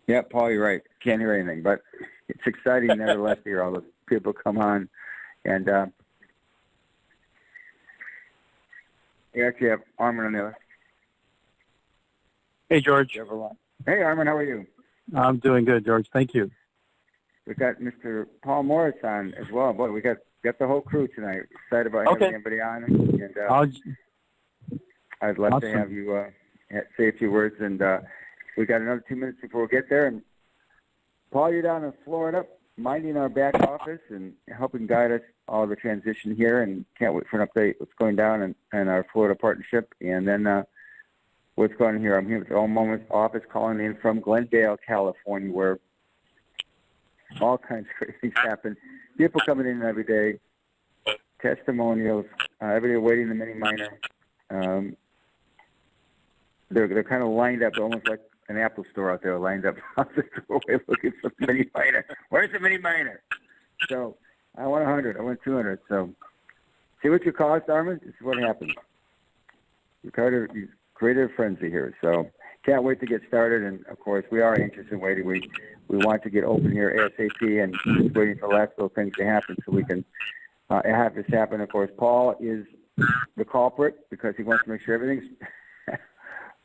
Yeah, Paul, you're right. Can't hear anything, but it's exciting nevertheless to hear all those people come on. And you actually have Armin on the other. Hey, George. Hey, Armin, how are you? I'm doing good, George. Thank you. We got Mr. Paul Morris on as well. Boy, we got the whole crew tonight. Excited about having everybody on. And I'd love to have you say a few words. And we got another 2 minutes before we get there. And Paul, you're down in Florida, minding our back office and helping guide us all the transition here. And can't wait for an update what's going down in our Florida partnership. And then what's going on here. I'm here with the All Moments office calling in from Glendale, California, where all kinds of crazy things happen. People coming in every day, testimonials, every day waiting the mini miner. They're kind of lined up, almost like an Apple store out there, lined up off the doorway looking for the mini miner. Where's the mini miner? So I want 100. I want 200. So see what you cost, Armin? This is what happens. You created a frenzy here. So can't wait to get started. And of course, we are anxious and waiting. We want to get open here ASAP, and just waiting for the last little things to happen so we can have this happen. Of course, Paul is the culprit because he wants to make sure everything's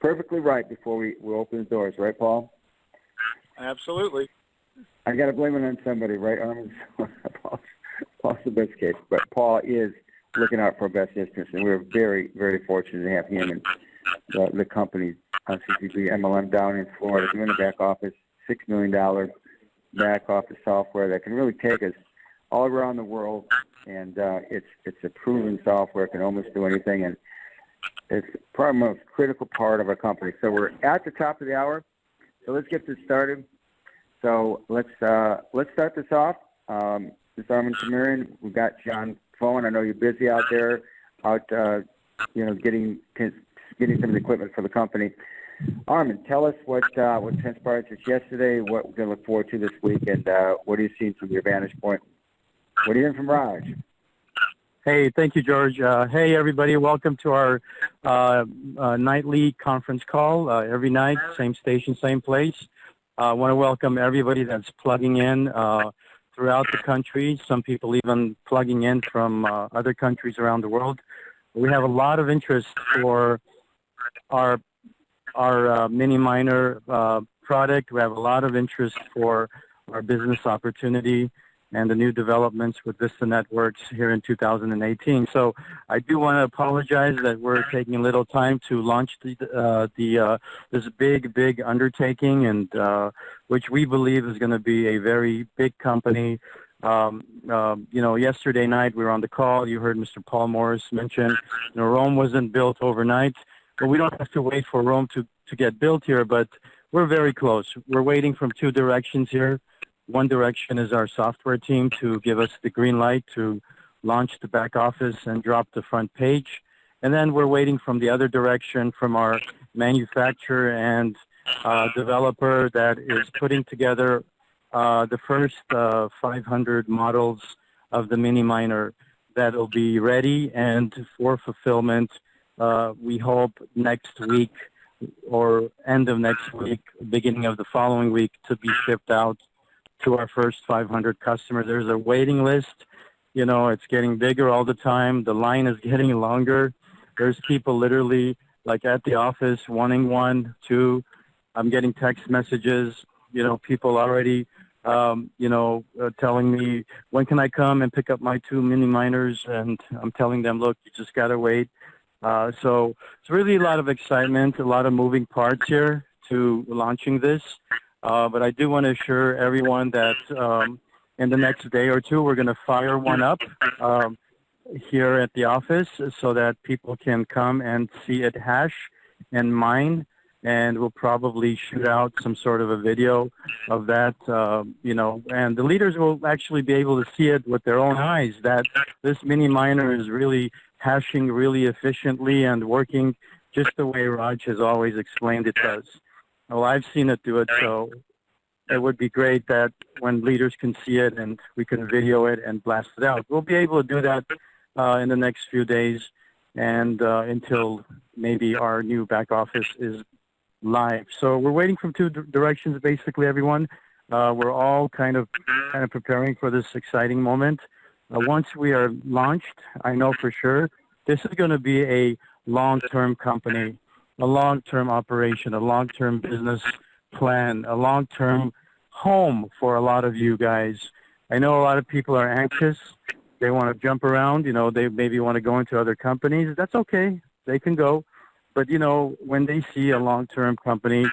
perfectly right before we open the doors, right, Paul? Absolutely. I got to blame it on somebody, right? Paul's the best case, but Paul is looking out for our best interests, and we're very, very fortunate to have him and the company, CCP MLM down in Florida, doing the back office, $6 million back office software that can really take us all around the world, and it's a proven software, can almost do anything, and it's probably the most critical part of our company. So we're at the top of the hour, so let's get this started. So let's start this off. This is Armin Tamarian. We've got John Phone. I know you're busy out there, getting some of the equipment for the company. Armin, tell us what transpired since yesterday, what we're going to look forward to this week, and what are you seeing from your vantage point? What are you hearing from Raj? Hey, thank you, George. Hey, everybody. Welcome to our nightly conference call. Every night, same station, same place. I want to welcome everybody that's plugging in throughout the country. Some people even plugging in from other countries around the world. We have a lot of interest for our mini miner product. We have a lot of interest for our business opportunity and the new developments with Vista Networks here in 2018. So I do want to apologize that we're taking a little time to launch this big undertaking, and which we believe is going to be a very big company. Yesterday night we were on the call. You heard Mr. Paul Morris mention, Rome wasn't built overnight, but we don't have to wait for Rome to get built here, but we're very close. We're waiting from two directions here. One direction is our software team to give us the green light to launch the back office and drop the front page. And then we're waiting from the other direction from our manufacturer and developer that is putting together the first 500 models of the mini miner that will be ready and for fulfillment. We hope next week or end of next week, beginning of the following week, to be shipped out to our first 500 customers. There's a waiting list. It's getting bigger all the time. The line is getting longer. There's people literally like at the office wanting one, two. I'm getting text messages, people already, telling me, when can I come and pick up my 2 mini miners? And I'm telling them, look, you just got to wait. So it's really a lot of excitement, a lot of moving parts here to launching this. But I do want to assure everyone that in the next day or two, we're going to fire one up here at the office so that people can come and see it hash and mine. And we'll probably shoot out some sort of a video of that, and the leaders will actually be able to see it with their own eyes, that this mini miner is really hashing really efficiently and working just the way Raj has always explained it does. Well, I've seen it do it, so it would be great that when leaders can see it and we can video it and blast it out. We'll be able to do that in the next few days and until maybe our new back office is live. So we're waiting from two directions, basically, everyone. We're all kind of preparing for this exciting moment. Once we are launched, I know for sure this is going to be a long-term company, a long-term operation, a long-term business plan, a long-term home for a lot of you guys. I know a lot of people are anxious. They want to jump around. They maybe want to go into other companies. That's okay. They can go. But, when they see a long-term company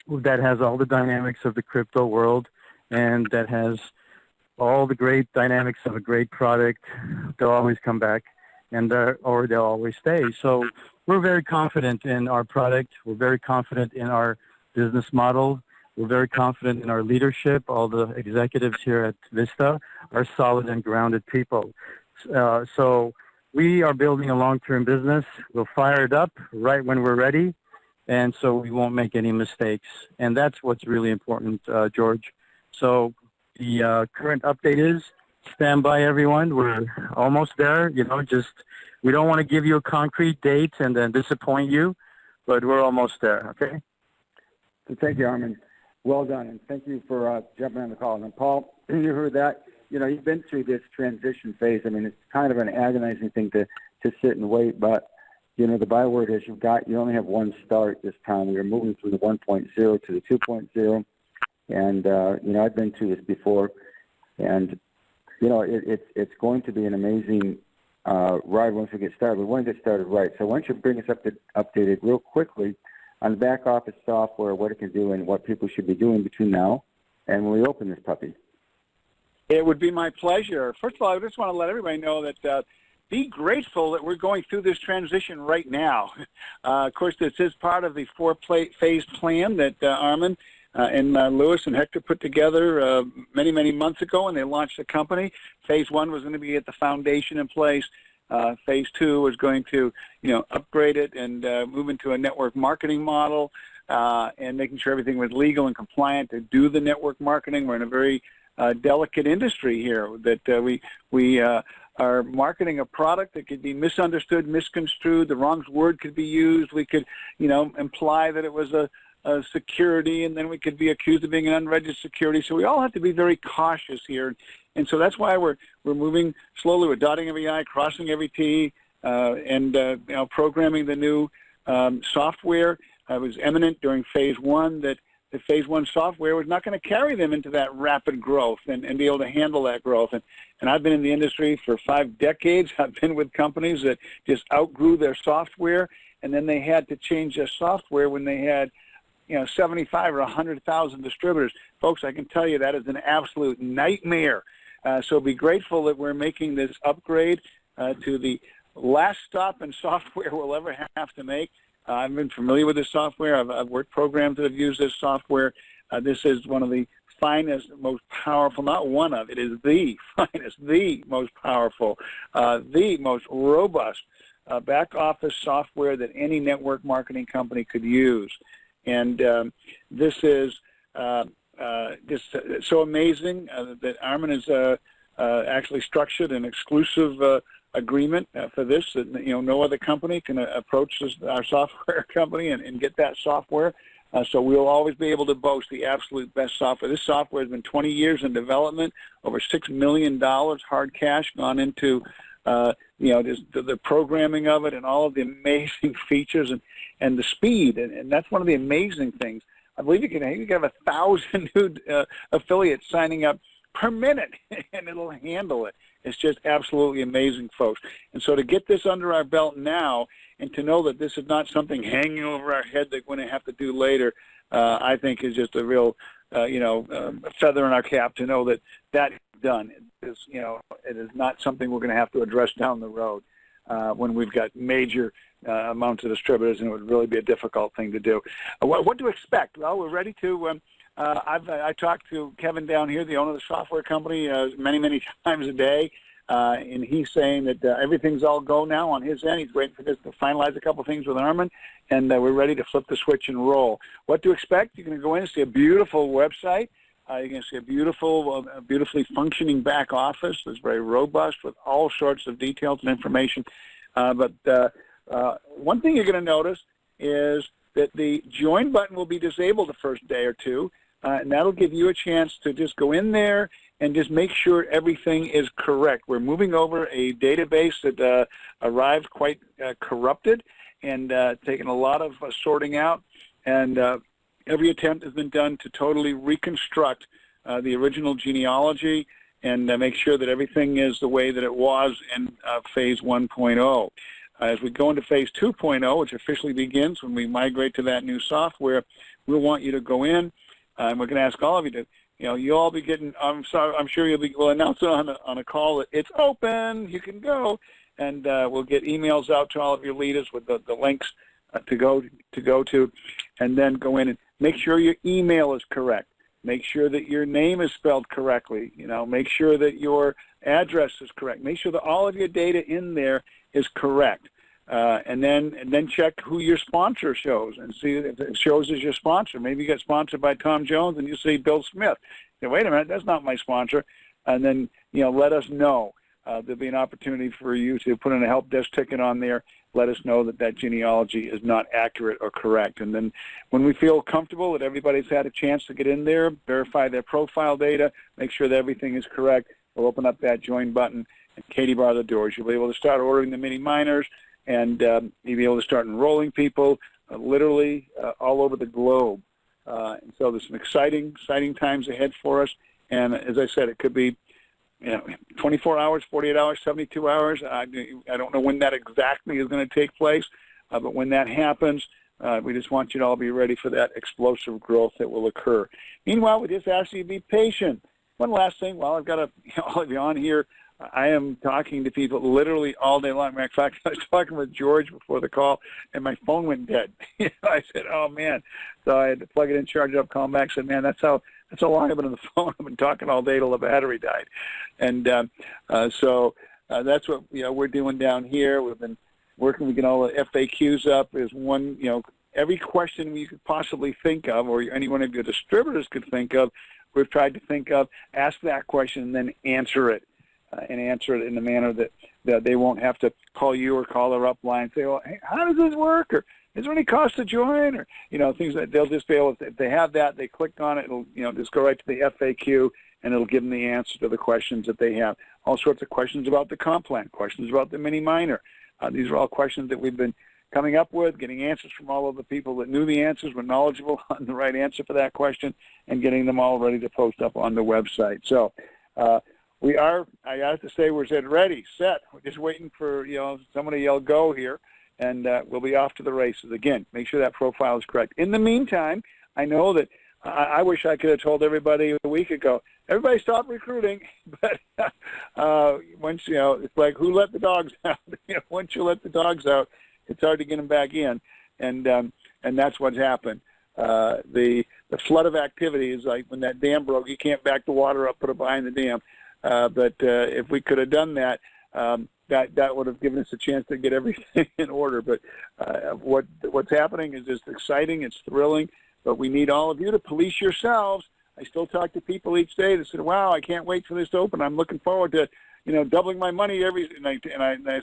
that has all the dynamics of the crypto world and that has all the great dynamics of a great product, they'll always come back or they'll always stay. So we're very confident in our product. We're very confident in our business model. We're very confident in our leadership. All the executives here at Vista are solid and grounded people. So we are building a long-term business. We'll fire it up right when we're ready, and so we won't make any mistakes. And that's what's really important, George. So the current update is, stand by, everyone. We're almost there. We don't want to give you a concrete date and then disappoint you, but we're almost there, okay? So thank you, Armin. Well done, and thank you for jumping on the call. And Paul, you heard that. You've been through this transition phase. I mean, it's kind of an agonizing thing to sit and wait, but, the byword is you only have one start this time. We are moving from the 1.0 to the 2.0, and, I've been through this before, and, it's going to be an amazing ride once we get started. We want to get started right. So why don't you bring us updated real quickly on the back office software, what it can do, and what people should be doing between now and when we open this puppy. It would be my pleasure. First of all, I just want to let everybody know that be grateful that we're going through this transition right now. Of course, this is part of the four-phase plan that Armin and Lewis and Hector put together many, many months ago when they launched the company. Phase 1 was going to be get the foundation in place. Phase 2 was going to, upgrade it and move into a network marketing model and making sure everything was legal and compliant to do the network marketing. We're in a very delicate industry here that we are marketing a product that could be misunderstood, misconstrued. The wrong word could be used. We could, imply that it was a security, and then we could be accused of being an unregistered security. So we all have to be very cautious here. And so that's why we're moving slowly. We're dotting every I, crossing every T, and programming the new software. It was eminent during Phase 1 that the Phase 1 software was not going to carry them into that rapid growth and be able to handle that growth. And I've been in the industry for 5 decades. I've been with companies that just outgrew their software, and then they had to change their software when they had 75 or 100,000 distributors. Folks, I can tell you that is an absolute nightmare. So be grateful that we're making this upgrade to the last stop in software we'll ever have to make. I've been familiar with this software. I've worked programs that have used this software. This is one of the finest, most powerful, not one of, it is the finest, the most powerful, the most robust back office software that any network marketing company could use. And this is just so amazing that Armin has actually structured an exclusive agreement for this. That no other company can approach our software company and get that software. So we'll always be able to boast the absolute best software. This software has been 20 years in development, over $6 million hard cash gone into the programming of it and all of the amazing features and the speed. And that's one of the amazing things. I believe you can have 1,000 new affiliates signing up per minute, and it'll handle it. It's just absolutely amazing, folks. And so to get this under our belt now and to know that this is not something hanging over our head that we're going to have to do later, I think is just a real, feather in our cap to know that that is done. It is not something we're going to have to address down the road when we've got major amounts of distributors, and it would really be a difficult thing to do. What to expect? Well, we're ready to I talked to Kevin down here, the owner of the software company, many, many times a day, and he's saying that everything's all go now on his end. He's waiting for this to finalize a couple things with Armin, and we're ready to flip the switch and roll. What to expect? You're going to go in and see a beautiful website. You're going to see a beautiful, beautifully functioning back office that's very robust with all sorts of details and information. But one thing you're going to notice is that the join button will be disabled the first day or two, and that'll give you a chance to just go in there and just make sure everything is correct. We're moving over a database that arrived quite corrupted and taken a lot of sorting out, and every attempt has been done to totally reconstruct the original genealogy and make sure that everything is the way that it was in phase 1.0. As we go into phase 2.0, which officially begins when we migrate to that new software, we'll want you to go in, and we're going to ask all of you to, you'll all be getting, I'm sure we'll announce it on a call that it's open, you can go, and we'll get emails out to all of your leaders with the links to go to, and then go in and make sure your email is correct. Make sure that your name is spelled correctly. Make sure that your address is correct. Make sure that all of your data in there is correct. And then check who your sponsor shows and see if it shows as your sponsor. Maybe you get sponsored by Tom Jones and you see Bill Smith. Say, wait a minute, that's not my sponsor. And then let us know. There'll be an opportunity for you to put in a help desk ticket on there. Let us know that genealogy is not accurate or correct. And then when we feel comfortable that everybody's had a chance to get in there, verify their profile data, make sure that everything is correct, we'll open up that join button and Katie bar the doors. You'll be able to start ordering the mini miners, and you'll be able to start enrolling people literally all over the globe. And so there's some exciting times ahead for us. And as I said, it could be 24 hours, 48 hours, 72 hours. I don't know when that exactly is going to take place, but when that happens, we just want you to all be ready for that explosive growth that will occur. Meanwhile, we just ask you to be patient. One last thing, while I've got all of you on here, I am talking to people literally all day long. Matter of fact, I was talking with George before the call, and my phone went dead. I said, oh, man. So I had to plug it in, charge it up, call him back. I said, man, that's how long I've been on the phone. I've been talking all day till the battery died. And so that's what we're doing down here. We've been working to get all the FAQs up. There's one, every question you could possibly think of, or any one of your distributors could think of, we've tried to think of, ask that question, and then answer it. And answer it in a manner that they won't have to call you or call their upline and say, well, hey, how does this work? Or is there any cost to join? Or, things that they'll just be able to, if they have that, they click on it, it'll, just go right to the FAQ, and it'll give them the answer to the questions that they have. All sorts of questions about the comp plan, questions about the mini miner. These are all questions that we've been coming up with, getting answers from all of the people that knew the answers, were knowledgeable on the right answer for that question, and getting them all ready to post up on the website. So, we are, I have to say, we're ready, set. We're just waiting for, someone to yell go here, and we'll be off to the races. Again, make sure that profile is correct. In the meantime, I know that I wish I could have told everybody a week ago, everybody stop recruiting, but once, it's like who let the dogs out? Once you let the dogs out, it's hard to get them back in, and that's what's happened. The flood of activity is like when that dam broke, you can't back the water up, put it behind the dam. But if we could have done that, that would have given us a chance to get everything in order. But what's happening is just exciting. It's thrilling. But we need all of you to police yourselves. I still talk to people each day that said, "Wow, I can't wait for this to open. I'm looking forward to, doubling my money every." And I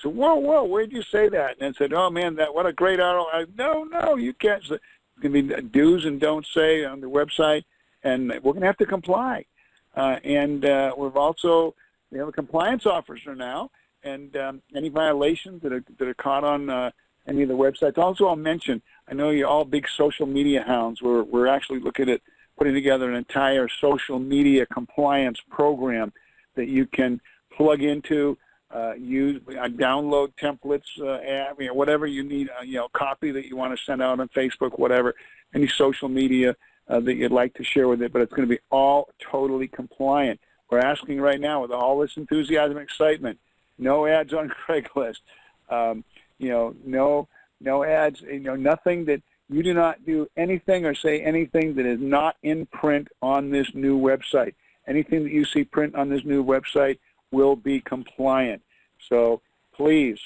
said, "Whoa, where'd you say that?" And I said, "Oh man, what a great article." No, you can't. It's going to be do's and don'ts say on the website, and we're going to have to comply. And we've also, we have a compliance officer now, and any violations that are caught on any of the websites. Also, I'll mention, I know you're all big social media hounds. We're actually looking at putting together an entire social media compliance program that you can plug into, use, download templates, whatever you need, copy that you want to send out on Facebook, whatever, any social media that you'd like to share with it, but it's going to be all totally compliant. We're asking right now with all this enthusiasm and excitement, no ads on Craigslist, no ads, nothing that you do not do anything or say anything that is not in print on this new website. Anything that you see print on this new website will be compliant. So please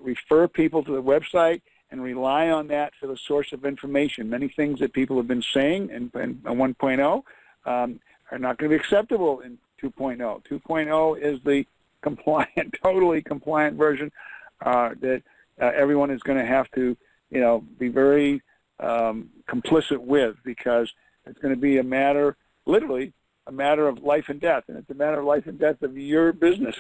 refer people to the website and rely on that for the source of information. Many things that people have been saying in 1.0 are not going to be acceptable in 2.0. 2.0 is the compliant, totally compliant version that everyone is going to have to, be very complicit with, because it's going to be literally a matter of life and death, and it's a matter of life and death of your business,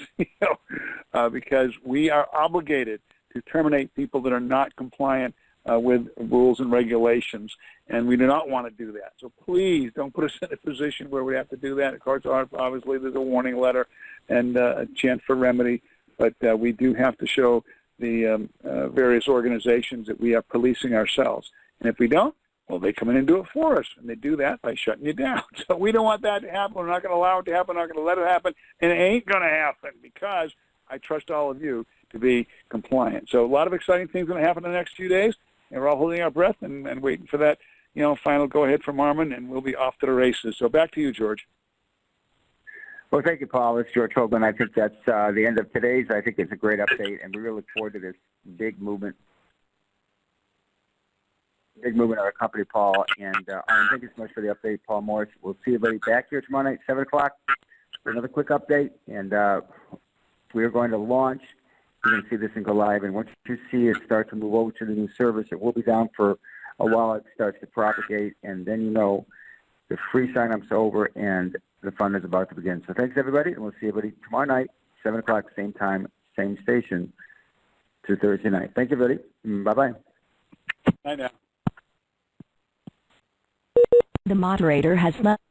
because we are obligated to terminate people that are not compliant with rules and regulations, and we do not want to do that. So please don't put us in a position where we have to do that. Of course, obviously there's a warning letter and a chance for remedy, but we do have to show the various organizations that we are policing ourselves. And if we don't, well, they come in and do it for us, and they do that by shutting you down. So we don't want that to happen. We're not going to allow it to happen. We're not going to let it happen, and it ain't going to happen, because I trust all of you to be compliant. So a lot of exciting things going to happen in the next few days, and we're all holding our breath and waiting for that, final go-ahead from Armin, and we'll be off to the races. So back to you, George. Well, thank you, Paul. It's George Hoagland. I think that's the end of today's. I think it's a great update, and we really look forward to this big movement of our company, Paul. And Armin, thank you so much for the update, Paul Morris. We'll see everybody back here tomorrow night, 7 o'clock, for another quick update. And we are going to launch. You're going to see this thing go live, and once you see it start to move over to the new service, it will be down for a while. It starts to propagate, and then the free sign-up's over and the fun is about to begin. So thanks, everybody, and we'll see everybody tomorrow night, 7 o'clock, same time, same station, to Thursday night. Thank you, everybody. Bye-bye. Bye now. The moderator has left.